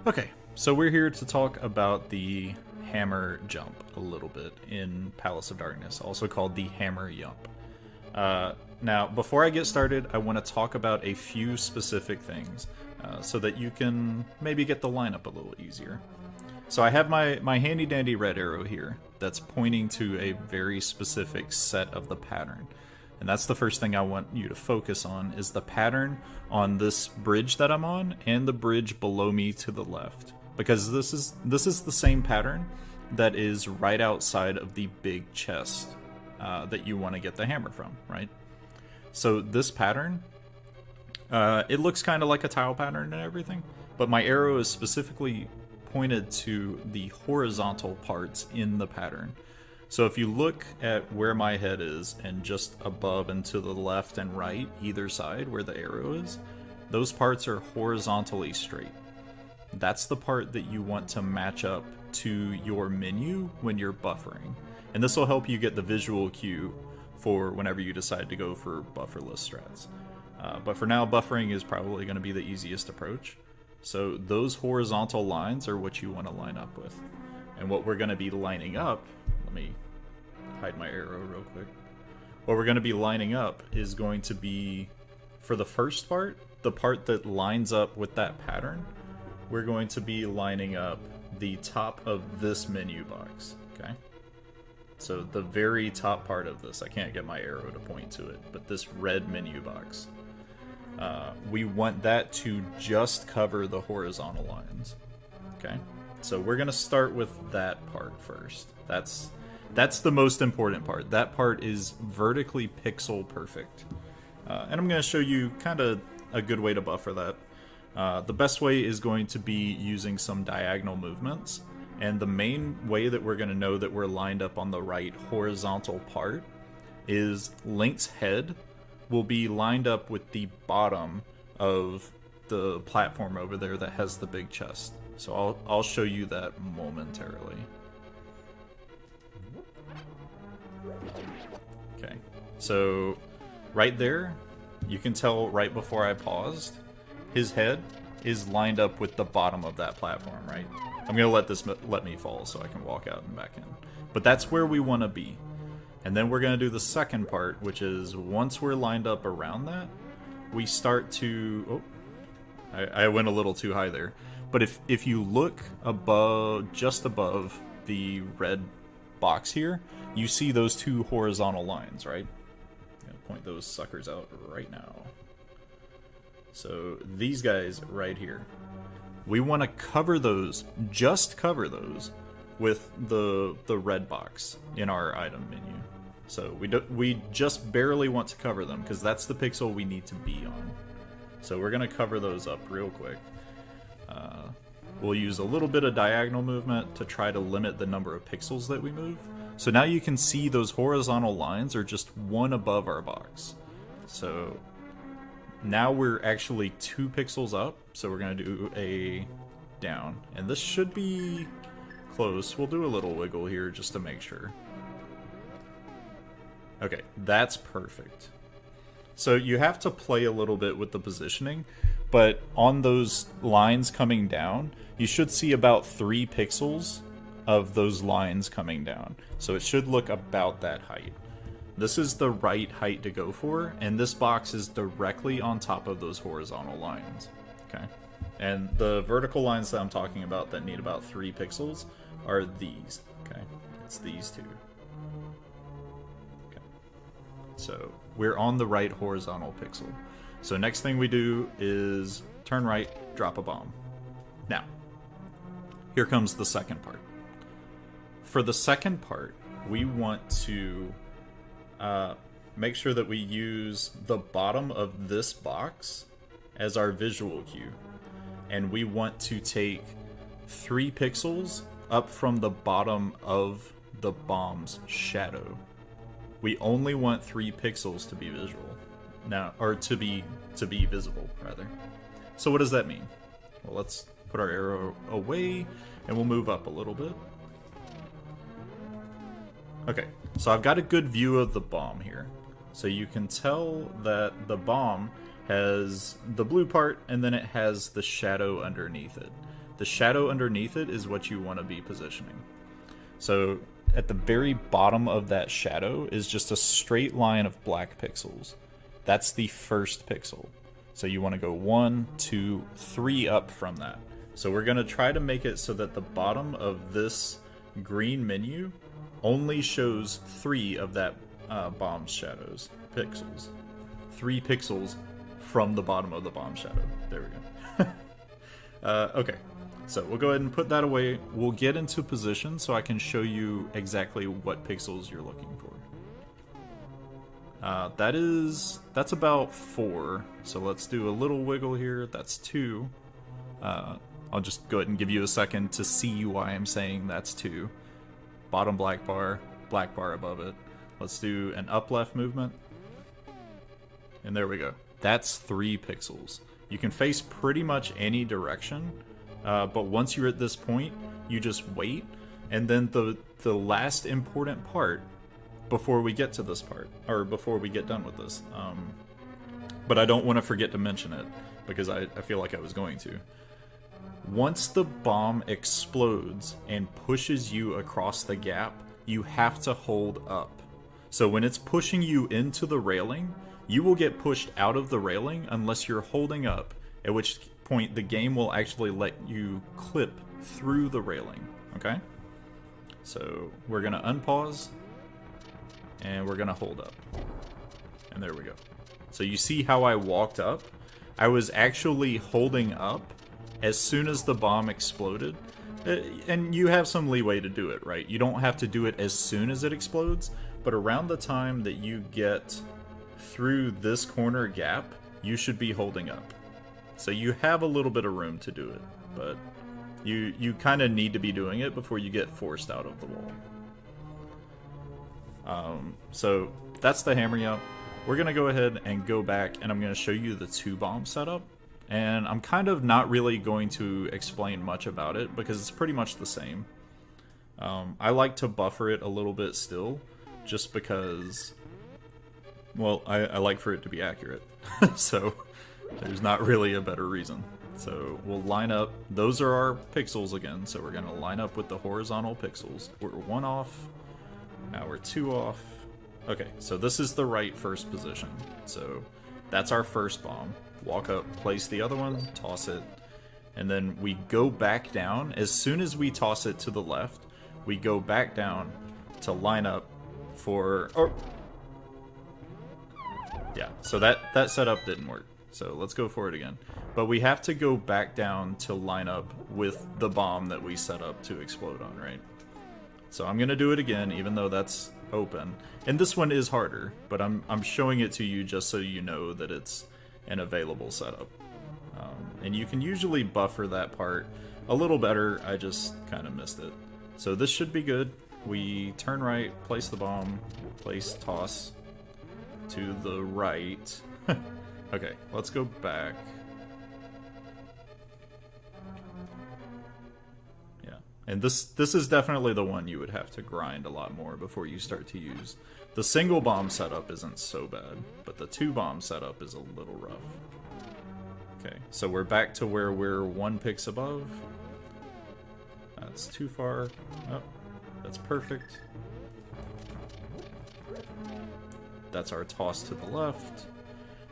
Okay, so we're here to talk about the hammer jump a little bit in Palace of Darkness, also called the hammeryump. Now, before I get started, I want to talk about a few specific things so that you can maybe get the lineup a little easier. So I have my handy dandy red arrow here that's pointing to a very specific set of the pattern. And that's the first thing I want you to focus on is the pattern on this bridge that I'm on and the bridge below me to the left. Because this is the same pattern that is right outside of the big chest that you want to get the hammer from, right? So this pattern, it looks kind of like a tile pattern and everything, but my arrow is specifically pointed to the horizontal parts in the pattern. So if you look at where my head is and just above and to the left and right, either side where the arrow is, those parts are horizontally straight. That's the part that you want to match up to your menu when you're buffering. And this will help you get the visual cue for whenever you decide to go for bufferless strats. But for now, buffering is probably going to be the easiest approach. So those horizontal lines are what you want to line up with. And what we're going to be lining up, let me hide my arrow real quick. What we're going to be lining up is going to be, for the first part, the part that lines up with that pattern, we're going to be lining up the top of this menu box, okay? So the very top part of this, I can't get my arrow to point to it, but this red menu box. We want that to just cover the horizontal lines, okay? So we're going to start with that part first. That's the most important part. That part is vertically pixel perfect. And I'm going to show you kind of a good way to buffer that. The best way is going to be using some diagonal movements. And the main way that we're going to know that we're lined up on the right horizontal part is Link's head will be lined up with the bottom of the platform over there that has the big chest. So I'll show you that momentarily. Okay, so right there, you can tell right before I paused, his head is lined up with the bottom of that platform, right? I'm gonna let me fall so I can walk out and back in. But that's where we want to be. And then we're gonna do the second part, which is once we're lined up around that, we start to, I went a little too high there. But if you look above, just above the red box here, you see those two horizontal lines, right? I'm gonna point those suckers out right now. So these guys right here, we want to cover those, just cover those, with the red box in our item menu. So we just barely want to cover them because that's the pixel we need to be on. So we're gonna cover those up real quick. We'll use a little bit of diagonal movement to try to limit the number of pixels that we move. So now you can see those horizontal lines are just one above our box. So now we're actually 2 pixels up. So we're going to do a down. And this should be close. We'll do a little wiggle here just to make sure. Okay, that's perfect. So you have to play a little bit with the positioning, but on those lines coming down, you should see about 3 pixels of those lines coming down. So it should look about that height. This is the right height to go for, and this box is directly on top of those horizontal lines. Okay, and the vertical lines that I'm talking about that need about 3 pixels are these. Okay, it's these two. Okay, so we're on the right horizontal pixel. So next thing we do is turn right, drop a bomb. Now, here comes the second part. For the second part, we want to make sure that we use the bottom of this box as our visual cue. And we want to take 3 pixels up from the bottom of the bomb's shadow. We only want 3 pixels to be visual. Now, or to be visible, rather. So what does that mean? Well, let's put our arrow away, and we'll move up a little bit. Okay, so I've got a good view of the bomb here. So you can tell that the bomb has the blue part, and then it has the shadow underneath it. the shadow underneath it is what you want to be positioning. So at the very bottom of that shadow is just a straight line of black pixels. That's the first pixel. So you want to go 1, 2, 3 up from that. So we're going to try to make it so that the bottom of this green menu only shows 3 of that bomb shadows pixels. 3 pixels from the bottom of the bomb shadow. There we go. Okay, so we'll go ahead and put that away. We'll get into position so I can show you exactly what pixels you're looking for. That's about 4. So let's do a little wiggle here. That's 2. I'll just go ahead and give you a second to see why I'm saying that's 2. Bottom black bar above it. Let's do an up left movement. And there we go. That's 3 pixels. You can face pretty much any direction, but once you're at this point, you just wait, and then the last important part before we get to this part, or before we get done with this, but I don't want to forget to mention it, because I feel like I was going to. Once the bomb explodes and pushes you across the gap, you have to hold up. So when it's pushing you into the railing, you will get pushed out of the railing unless you're holding up, at which point the game will actually let you clip through the railing, okay? So we're gonna unpause, and we're gonna hold up. And there we go. So you see how I walked up? I was actually holding up as soon as the bomb exploded. And you have some leeway to do it, right? You don't have to do it as soon as it explodes, but around the time that you get through this corner gap, you should be holding up. So you have a little bit of room to do it, but you kind of need to be doing it before you get forced out of the wall. So that's the hammeryump. We're gonna go ahead and go back, and I'm gonna show you the 2 bomb setup. And I'm kind of not really going to explain much about it because it's pretty much the same. I like to buffer it a little bit still, just because, well, I like for it to be accurate. So there's not really a better reason. So we'll line up. Those are our pixels again, so we're going to line up with the horizontal pixels. We're 1 off. Now we're 2 off. Okay, so this is the right first position. So that's our first bomb. Walk up, place the other one, toss it, and then we go back down. As soon as we toss it to the left, we go back down to line up for... Oh. Yeah, so that setup didn't work. So let's go for it again. But we have to go back down to line up with the bomb that we set up to explode on, right? So I'm going to do it again, even though that's open. And this one is harder, but I'm showing it to you just so you know that it's an available setup. And you can usually buffer that part a little better. I just kind of missed it. So this should be good. We turn right, place the bomb, place toss to the right. Okay, let's go back. Yeah, and this is definitely the one you would have to grind a lot more before you start to use. The single bomb setup isn't so bad, but the 2 bomb setup is a little rough. Okay, so we're back to where we're 1 pix above. That's too far. Oh, that's perfect. That's our toss to the left.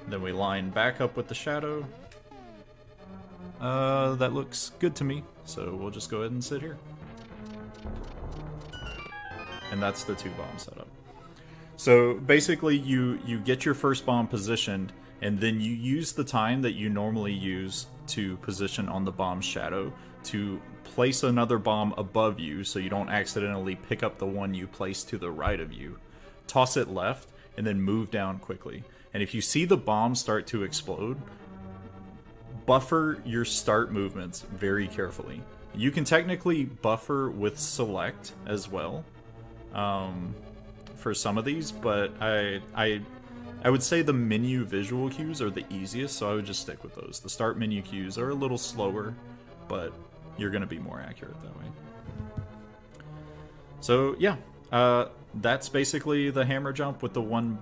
Then we line back up with the shadow. That looks good to me, so we'll just go ahead and sit here. And that's the 2 bomb setup. So basically you get your first bomb positioned, and then you use the time that you normally use to position on the bomb's shadow to place another bomb above you so you don't accidentally pick up the one you placed to the right of you. Toss it left, and then move down quickly. And if you see the bomb start to explode, buffer your start movements very carefully. You can technically buffer with select as well. For some of these, but I would say the menu visual cues are the easiest, so I would just stick with those. The start menu cues are a little slower, but you're going to be more accurate that way. So yeah, that's basically the hammer jump with the one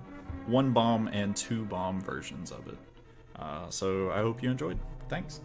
bomb and 2 bomb versions of it. So I hope you enjoyed. Thanks.